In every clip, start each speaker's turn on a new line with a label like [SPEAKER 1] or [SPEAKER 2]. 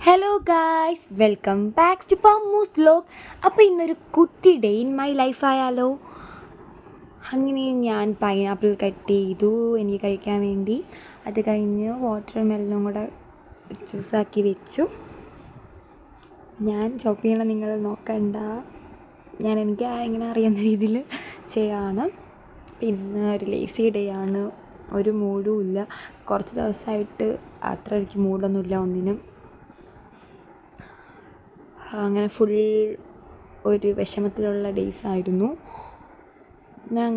[SPEAKER 1] Hello guys, welcome back to Pammu's vlog. അപ്പോൾ ഇന്നൊരു കുട്ടി ഡേ ഇൻ മൈ ലൈഫ് ആയാലോ. അങ്ങനെ ഞാൻ പൈനാപ്പിൾ കട്ട് ചെയ്തു എനിക്ക് കഴിക്കാൻ വേണ്ടി. അത് കഴിഞ്ഞ് വാട്ടർ മെലനും കൂടെ ജ്യൂസാക്കി വെച്ചു. ഞാൻ ചോപ്പ് ചെയ്യണം, നിങ്ങൾ നോക്കണ്ട, എനിക്ക് ഇങ്ങനെ അറിയുന്ന രീതിയിൽ ചെയ്യാണ്. പിന്നെ ഒരു ലേസി ഡേ ആണ്, ഒരു മൂഡും ഇല്ല. കുറച്ച് ദിവസമായിട്ട് അത്ര എനിക്ക് മൂഡൊന്നുമില്ല ഒന്നിനും. അങ്ങനെ ഫുൾ ഒരു വിഷമത്തിലുള്ള ഡേയ്സ് ആയിരുന്നു. ഞാൻ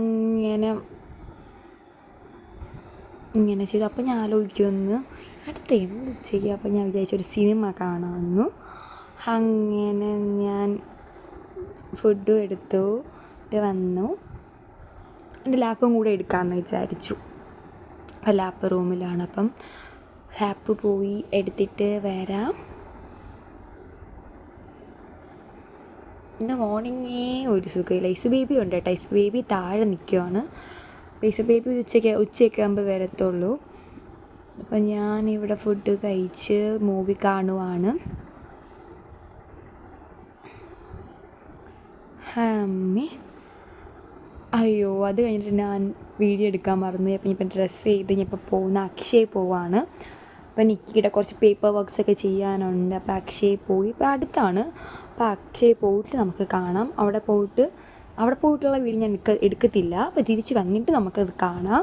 [SPEAKER 1] ഇങ്ങനെ ചെയ്തു. അപ്പോൾ ഞാൻ ആലോചിക്കുമെന്ന് അടുത്ത് എന്ത് ചെയ്യുക. അപ്പോൾ ഞാൻ വിചാരിച്ചൊരു സിനിമ കാണാമെന്നു. അങ്ങനെ ഞാൻ ഫുഡും എടുത്തു, ഇത് വന്നു. എൻ്റെ ലാപ്പും കൂടെ എടുക്കാമെന്ന് വിചാരിച്ചു. അപ്പോൾ ലാപ്പ് റൂമിലാണ്, അപ്പം ലാപ്പ് പോയി എടുത്തിട്ട് വരാം. ഇന്ന് മോർണിംഗേ ഒരു സുഖമില്ല. ഐസ് ബേബി ഉണ്ട് കേട്ടോ. ഐസ് ബേബി താഴെ നിൽക്കുവാണ്. ഐസ് ബേബി ഉച്ചയൊക്കെ ആകുമ്പോൾ വരത്തുള്ളൂ. അപ്പം ഞാനിവിടെ ഫുഡ് കഴിച്ച് മൂവി കാണുവാണ്. അയ്യോ, അത് കഴിഞ്ഞിട്ട് ഞാൻ വീഡിയോ എടുക്കാൻ മറന്നു. അപ്പം ഇപ്പം ഡ്രസ്സ് ചെയ്ത് ഞാൻ ഇപ്പോൾ പോകുന്ന അക്ഷയ പോവാണ്. അപ്പം എനിക്കിവിടെ കുറച്ച് പേപ്പർ വർക്ക്സൊക്കെ ചെയ്യാനുണ്ട്. അപ്പോൾ അക്ഷയ പോയി, ഇപ്പോൾ അടുത്താണ്. അപ്പോൾ അക്ഷയ പോയിട്ട് നമുക്ക് കാണാം. അവിടെ പോയിട്ടുള്ള വീഡിയോ ഞാൻ എടുക്കത്തില്ല. അപ്പോൾ തിരിച്ച് വന്നിട്ട് നമുക്കത് കാണാം.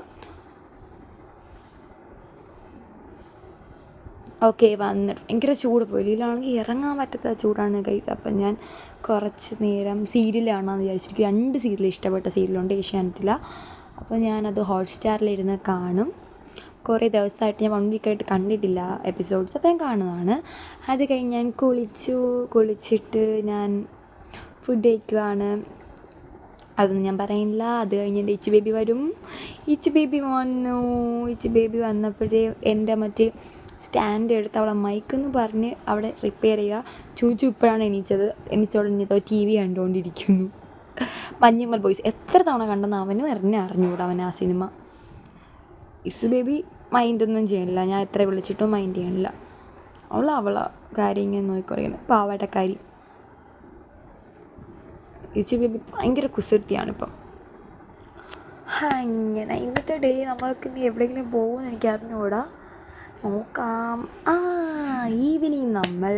[SPEAKER 1] ഓക്കെ, വന്നിട്ട് ഭയങ്കര ചൂട്. വെളിയിലാണെങ്കിൽ ഇറങ്ങാൻ പറ്റാത്ത ചൂടാണ് ഗൈസ്. അപ്പം ഞാൻ കുറച്ച് നേരം സീരിയൽ കാണാമെന്ന് വിചാരിച്ചിട്ട് 2 സീരിയൽ ഇഷ്ടപ്പെട്ട സീരിയലുണ്ട് ഏഷ്യാനെറ്റിൽ. അപ്പോൾ ഞാനത് ഹോട്ട്സ്റ്റാറിലിരുന്ന് കാണും. കുറേ ദിവസമായിട്ട് ഞാൻ 1 വീക്കായിട്ട് കണ്ടിട്ടില്ല എപ്പിസോഡ്സ്. അപ്പോൾ ഞാൻ കാണുന്നതാണ്. അത് കഴിഞ്ഞ് ഞാൻ കുളിച്ചിട്ട് ഞാൻ ഫുഡ് കഴിക്കുവാണ്. അതൊന്നും ഞാൻ പറയുന്നില്ല. അത് കഴിഞ്ഞ് എൻ്റെ ഇച്ച് ബേബി വരും. ഇച്ച് ബേബി വന്നപ്പോഴേ എൻ്റെ മറ്റേ സ്റ്റാൻഡ് എടുത്ത് അവളെ മൈക്കെന്ന് പറഞ്ഞ് അവിടെ റിപ്പയർ ചെയ്യുക. ചൂച്ചു ഇപ്പോഴാണ് എണീച്ചോടെ TV കണ്ടുകൊണ്ടിരിക്കുന്നു. മഞ്ഞുമ്മൽ ബോയ്സ് എത്ര തവണ കണ്ടെന്ന് അവനും അറിഞ്ഞുകൂടാ. അവൻ ആ സിനിമ. ഇസു ബേബി മൈൻഡൊന്നും ചെയ്യണില്ല. ഞാൻ എത്ര വിളിച്ചിട്ടും മൈൻഡ് ചെയ്യണില്ല. അവളെ കാര്യം ഇങ്ങനെ നോക്കിക്കൊണ്ടിരിക്കുന്നത്. പാവാട്ടക്കാരി. ഇസു ബേബി ഭയങ്കര കുസൃതിയാണിപ്പം. അങ്ങനെ ഇന്നത്തെ ഡേ നമ്മൾക്ക് ഇനി എവിടെയെങ്കിലും പോകുമെന്ന് എനിക്ക് അറിഞ്ഞുകൂടാ. നോക്കാം. ഈവനിങ് നമ്മൾ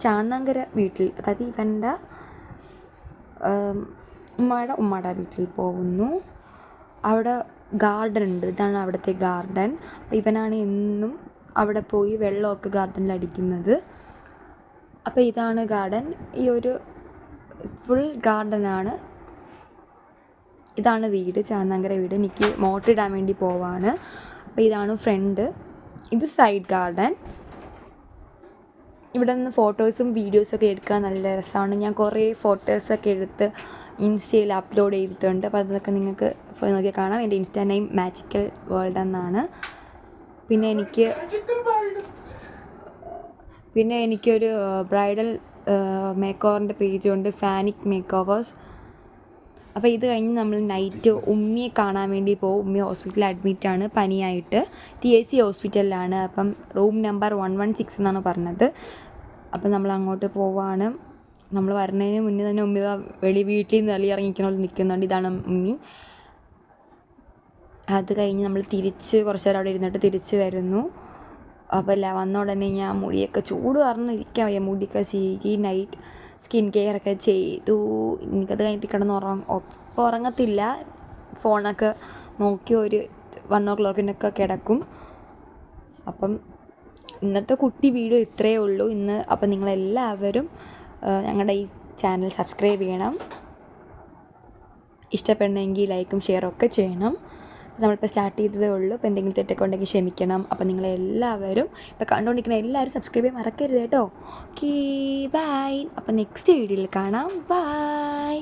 [SPEAKER 1] ചാന്നങ്കര വീട്ടിൽ, അതായത് ഇവൻ്റെ ഉമ്മയുടെ വീട്ടിൽ പോകുന്നു. അവിടെ ഗാർഡൻ ഉണ്ട്. ഇതാണ് അവിടുത്തെ ഗാർഡൻ. അപ്പോൾ ഇവനാണ് എന്നും അവിടെ പോയി വെള്ളമൊക്കെ ഗാർഡനിൽ അടിക്കുന്നത്. അപ്പോൾ ഇതാണ് ഗാർഡൻ. ഈ ഒരു ഫുൾ ഗാർഡനാണ്. ഇതാണ് വീട്, ചാന്നങ്കര വീട്. എനിക്ക് മോട്ടർ ഇടാൻ വേണ്ടി പോവാണ്. അപ്പോൾ ഇതാണ് ഫ്രണ്ട്. ഇത് സൈഡ് ഗാർഡൻ. ഇവിടെ നിന്ന് ഫോട്ടോസും വീഡിയോസൊക്കെ എടുക്കാൻ നല്ല രസമാണ്. ഞാൻ കുറേ ഫോട്ടോസൊക്കെ എടുത്ത് ഇൻസ്റ്റയിൽ അപ്ലോഡ് ചെയ്തിട്ടുണ്ട്. അപ്പോൾ അതൊക്കെ നിങ്ങൾക്ക് പോയി നോക്കി കാണാം. എൻ്റെ ഇൻസ്റ്റാ നെയിം മാജിക്കൽ വേൾഡ് എന്നാണ്. പിന്നെ എനിക്കൊരു ബ്രൈഡൽ മേക്ക് ഓവറിൻ്റെ പേജുണ്ട്, ഫാനിക് മേക്ക് ഓവേഴ്സ്. അപ്പോൾ ഇത് കഴിഞ്ഞ് നമ്മൾ നൈറ്റ് ഉമ്മിയെ കാണാൻ വേണ്ടി പോകും. ഉമ്മി ഹോസ്പിറ്റലിൽ അഡ്മിറ്റാണ്, പനിയായിട്ട്. TAC ഹോസ്പിറ്റലിലാണ്. അപ്പം റൂം നമ്പർ 116 എന്നാണ് പറഞ്ഞത്. അപ്പം നമ്മൾ അങ്ങോട്ട് പോവാണ്. നമ്മൾ വരുന്നതിന് മുന്നേ തന്നെ ഉമ്മി വീട്ടിൽ നിന്ന് ഇറങ്ങിക്കണ നിൽക്കുന്നുണ്ട്. ഇതാണ് ഉമ്മി. അത് കഴിഞ്ഞ് നമ്മൾ കുറച്ച് നേരം അവിടെ ഇരുന്നിട്ട് തിരിച്ച് വരുന്നു. അപ്പോൾ വന്ന ഉടനെ ഞാൻ മുടിയൊക്കെ ചൂട് കാരണം ഇരിക്കാൻ വയ്യ. മുടിയൊക്കെ ചീകി നൈറ്റ് സ്കിൻ കെയർ ഒക്കെ ചെയ്തു. എനിക്കത് കഴിഞ്ഞിട്ട് ഉറങ്ങത്തില്ല. ഫോണൊക്കെ നോക്കി ഒരു 1 o'clock കിടക്കും. അപ്പം ഇന്നത്തെ കുട്ടി വീഡിയോ ഇത്രയേ ഉള്ളൂ ഇന്ന്. അപ്പം നിങ്ങളെല്ലാവരും ഞങ്ങളുടെ ഈ ചാനൽ സബ്സ്ക്രൈബ് ചെയ്യണം. ഇഷ്ടപ്പെടണമെങ്കിൽ ലൈക്കും ഷെയറും ഒക്കെ ചെയ്യണം. നമ്മളിപ്പോൾ സ്റ്റാർട്ട് ചെയ്തതേ ഉള്ളൂ. അപ്പോൾ എന്തെങ്കിലും തെറ്റൊക്കെ ഉണ്ടെങ്കിൽ ക്ഷമിക്കണം. അപ്പോൾ നിങ്ങളെല്ലാവരും ഇപ്പോൾ കണ്ടുകൊണ്ടിരിക്കുന്ന എല്ലാവരും സബ്സ്ക്രൈബ് ചെയ്യാൻ മറക്കരുത് കേട്ടോ. Okay, by. അപ്പോൾ നെക്സ്റ്റ് വീഡിയോയിൽ കാണാം. ബൈ.